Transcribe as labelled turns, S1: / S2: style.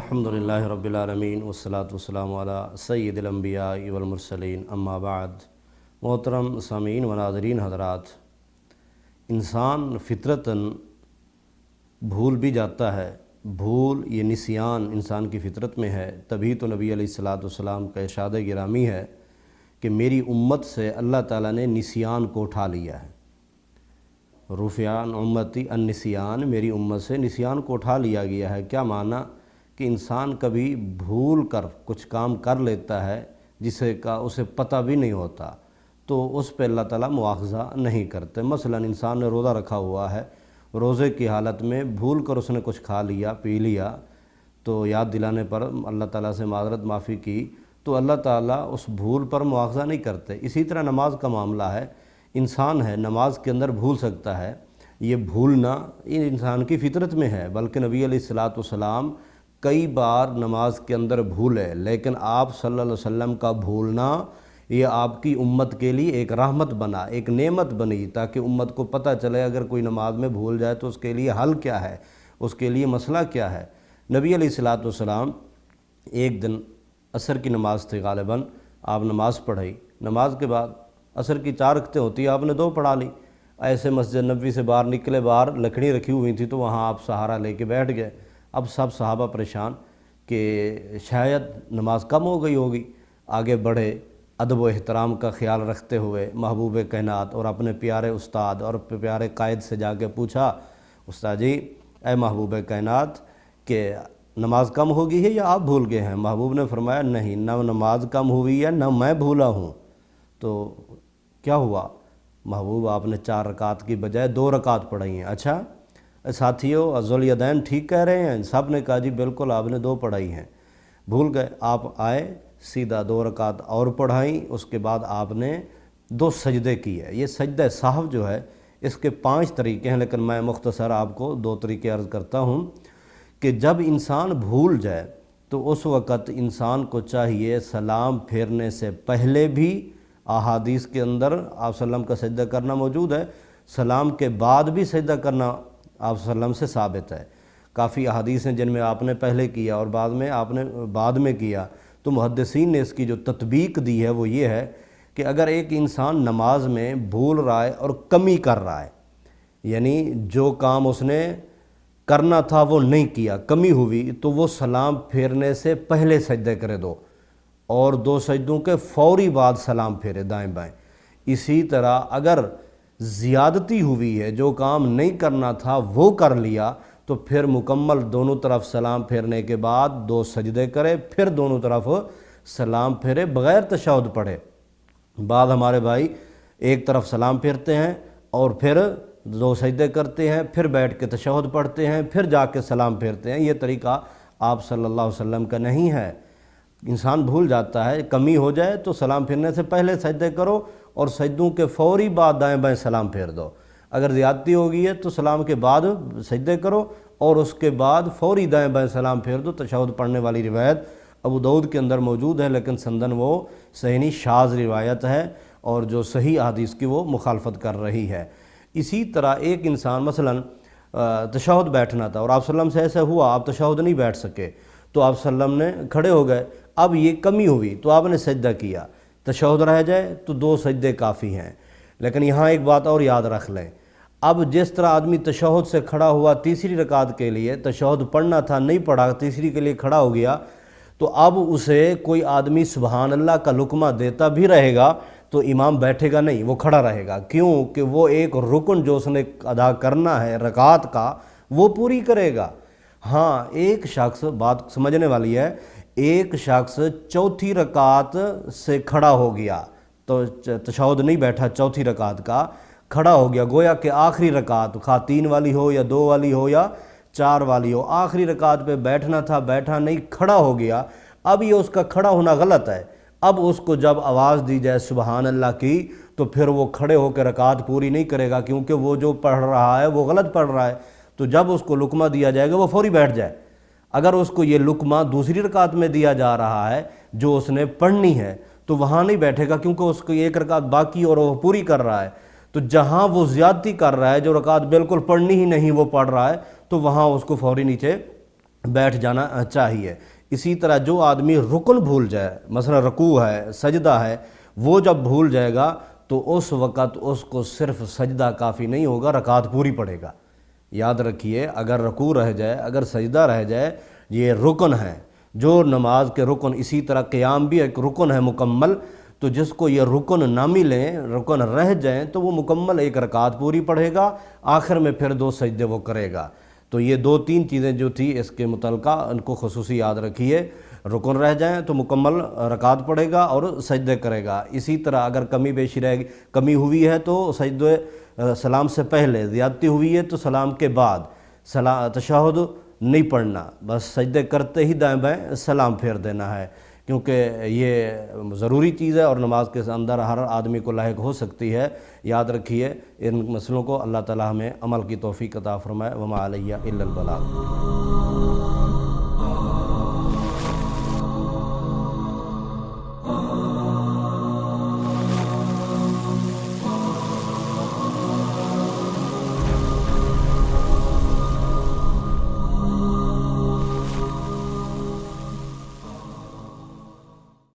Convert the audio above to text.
S1: الحمد للہ رب العالمین والصلاة والسلام علی سید الانبیاء والمرسلین اما بعد۔ محترم سامعین و ناظرین حضرات، انسان فطرتاً بھول بھی جاتا ہے۔ بھول، یہ نسیان انسان کی فطرت میں ہے۔ تبھی تو نبی علیہ الصلاۃ والسلام کا ارشاد گرامی ہے کہ میری امت سے اللہ تعالیٰ نے نسیان کو اٹھا لیا ہے۔ رفعان امتی النسیان، میری امت سے نسیان کو اٹھا لیا گیا ہے۔ کیا معنی؟ کہ انسان کبھی بھول کر کچھ کام کر لیتا ہے جسے کا اسے پتہ بھی نہیں ہوتا، تو اس پہ اللہ تعالیٰ مواخذہ نہیں کرتے۔ مثلا انسان نے روزہ رکھا ہوا ہے، روزے کی حالت میں بھول کر اس نے کچھ کھا لیا پی لیا، تو یاد دلانے پر اللہ تعالیٰ سے معذرت معافی کی تو اللہ تعالیٰ اس بھول پر مواخذہ نہیں کرتے۔ اسی طرح نماز کا معاملہ ہے، انسان ہے نماز کے اندر بھول سکتا ہے، یہ بھولنا یہ انسان کی فطرت میں ہے، بلکہ نبی علیہ الصلاۃ والسلام کئی بار نماز کے اندر بھولے، لیکن آپ صلی اللہ علیہ وسلم کا بھولنا یہ آپ کی امت کے لیے ایک رحمت بنا، ایک نعمت بنی، تاکہ امت کو پتہ چلے اگر کوئی نماز میں بھول جائے تو اس کے لیے حل کیا ہے، اس کے لیے مسئلہ کیا ہے۔ نبی علیہ الصلاۃ والسلام ایک دن عصر کی نماز تھی، غالباً آپ نماز پڑھائی، نماز کے بعد عصر کی 4 رکعتیں ہوتی ہیں، آپ نے 2 پڑھا لی۔ ایسے مسجد نبوی سے باہر نکلے، باہر لکڑی رکھی ہوئی تھی تو وہاں آپ سہارا لے کے بیٹھ گئے۔ اب سب صحابہ پریشان کہ شاید نماز کم ہو گئی ہوگی، آگے بڑھے، ادب و احترام کا خیال رکھتے ہوئے محبوب کائنات اور اپنے پیارے استاد اور پیارے قائد سے جا کے پوچھا، استاد جی اے محبوب کائنات کہ نماز کم ہو گئی ہے یا آپ بھول گئے ہیں؟ محبوب نے فرمایا نہیں، نہ نماز کم ہوئی ہے نہ میں بھولا ہوں۔ تو کیا ہوا؟ محبوب آپ نے 4 رکعت کی بجائے 2 رکعت پڑھائی ہیں۔ اچھا ساتھیوں، ذوالیدین ٹھیک کہہ رہے ہیں؟ سب نے کہا جی بالکل آپ نے 2 پڑھائی ہیں، بھول گئے۔ آپ آئے، سیدھا 2 رکعت اور پڑھائیں، اس کے بعد آپ نے 2 سجدے کیے۔ یہ سجدہ سہو جو ہے اس کے 5 طریقے ہیں، لیکن میں مختصر آپ کو 2 طریقے عرض کرتا ہوں کہ جب انسان بھول جائے تو اس وقت انسان کو چاہیے سلام پھیرنے سے پہلے بھی، احادیث کے اندر آپ صلی اللہ علیہ وسلم کا سجدہ کرنا موجود ہے، سلام کے بعد بھی سجدہ کرنا آپ صلی اللہ علیہ وسلم سے ثابت ہے۔ کافی احادیث ہیں جن میں آپ نے پہلے کیا اور بعد میں آپ نے بعد میں کیا، تو محدثین نے اس کی جو تطبیق دی ہے وہ یہ ہے کہ اگر ایک انسان نماز میں بھول رہا ہے اور کمی کر رہا ہے، یعنی جو کام اس نے کرنا تھا وہ نہیں کیا، کمی ہوئی، تو وہ سلام پھیرنے سے پہلے سجدے کرے 2، اور 2 سجدوں کے فوری بعد سلام پھیرے دائیں بائیں۔ اسی طرح اگر زیادتی ہوئی ہے، جو کام نہیں کرنا تھا وہ کر لیا، تو پھر مکمل دونوں طرف سلام پھیرنے کے بعد 2 سجدے کرے، پھر دونوں طرف سلام پھیرے بغیر تشہد پڑھے۔ بعد ہمارے بھائی ایک طرف سلام پھیرتے ہیں اور پھر 2 سجدے کرتے ہیں، پھر بیٹھ کے تشہد پڑھتے ہیں، پھر جا کے سلام پھیرتے ہیں۔ یہ طریقہ آپ صلی اللہ علیہ وسلم کا نہیں ہے۔ انسان بھول جاتا ہے، کمی ہو جائے تو سلام پھیرنے سے پہلے سجدے کرو اور سجدوں کے فوری بعد دائیں بائیں سلام پھیر دو۔ اگر زیادتی ہو گئی ہے تو سلام کے بعد سجدے کرو اور اس کے بعد فوری دائیں بائیں سلام پھیر دو۔ تشہد پڑھنے والی روایت ابو داؤد کے اندر موجود ہے، لیکن سندن وہ صحیح نہیں، شاذ روایت ہے، اور جو صحیح احادیث کی وہ مخالفت کر رہی ہے۔ اسی طرح ایک انسان مثلا تشہد بیٹھنا تھا اور آپ صلی اللہ علیہ وسلم سے ایسا ہوا آپ تشہد نہیں بیٹھ سکے، تو آپ صلی اللہ علیہ وسلم نے کھڑے ہو گئے، اب یہ کمی ہوئی تو آپ نے سجدہ کیا، تشہد رہ جائے تو 2 سجدے کافی ہیں۔ لیکن یہاں ایک بات اور یاد رکھ لیں، اب جس طرح آدمی تشہد سے کھڑا ہوا تیسری رکعت کے لیے، تشہد پڑھنا تھا نہیں پڑھا، تیسری کے لیے کھڑا ہو گیا، تو اب اسے کوئی آدمی سبحان اللہ کا لقمہ دیتا بھی رہے گا تو امام بیٹھے گا نہیں، وہ کھڑا رہے گا۔ کیوں کہ وہ ایک رکن جو اس نے ادا کرنا ہے رکعت کا وہ پوری کرے گا۔ ہاں ایک شخص، بات سمجھنے والی ہے، ایک شخص 4تھی رکعت سے کھڑا ہو گیا تو تشہد نہیں بیٹھا، 4تھی رکعت کا کھڑا ہو گیا، گویا کہ آخری رکعت، خواہ 3 والی ہو یا 2 والی ہو یا 4 والی ہو، آخری رکعت پہ بیٹھنا تھا، بیٹھا نہیں، کھڑا ہو گیا۔ اب یہ اس کا کھڑا ہونا غلط ہے، اب اس کو جب آواز دی جائے سبحان اللہ کی تو پھر وہ کھڑے ہو کے رکعت پوری نہیں کرے گا، کیونکہ وہ جو پڑھ رہا ہے وہ غلط پڑھ رہا ہے۔ تو جب اس کو لقمہ دیا جائے گا وہ فوری بیٹھ جائے۔ اگر اس کو یہ لقمہ دوسری رکعت میں دیا جا رہا ہے جو اس نے پڑھنی ہے تو وہاں نہیں بیٹھے گا، کیونکہ اس کو 1 رکعت باقی اور وہ پوری کر رہا ہے۔ تو جہاں وہ زیادتی کر رہا ہے، جو رکعت بالکل پڑھنی ہی نہیں وہ پڑھ رہا ہے، تو وہاں اس کو فوری نیچے بیٹھ جانا چاہیے۔ اسی طرح جو آدمی رکن بھول جائے، مثلا رکوع ہے، سجدہ ہے، وہ جب بھول جائے گا تو اس وقت اس کو صرف سجدہ کافی نہیں ہوگا، رکعت پوری پڑھے گا۔ یاد رکھیے، اگر رکوع رہ جائے، اگر سجدہ رہ جائے، یہ رکن ہے، جو نماز کے رکن، اسی طرح قیام بھی ایک رکن ہے مکمل، تو جس کو یہ رکن نہ ملیں، رکن رہ جائیں، تو وہ مکمل ایک رکعت پوری پڑھے گا، آخر میں پھر 2 سجدے وہ کرے گا۔ تو یہ 2-3 چیزیں جو تھی اس کے متعلقہ، ان کو خصوصی یاد رکھیے۔ رکن رہ جائیں تو مکمل رکعت پڑھے گا اور سجدے کرے گا۔ اسی طرح اگر کمی بیشی رہ گئی، کمی ہوئی ہے تو سجدے سلام سے پہلے، زیادتی ہوئی ہے تو سلام کے بعد تشہد نہیں پڑھنا، بس سجدے کرتے ہی دائیں بائیں سلام پھیر دینا ہے، کیونکہ یہ ضروری چیز ہے اور نماز کے اندر ہر آدمی کو لاحق ہو سکتی ہے۔ یاد رکھیے ان مسئلوں کو۔ اللہ تعالی ہمیں عمل کی توفیق عطا فرمائے۔ وما علیہ الا البلاغ۔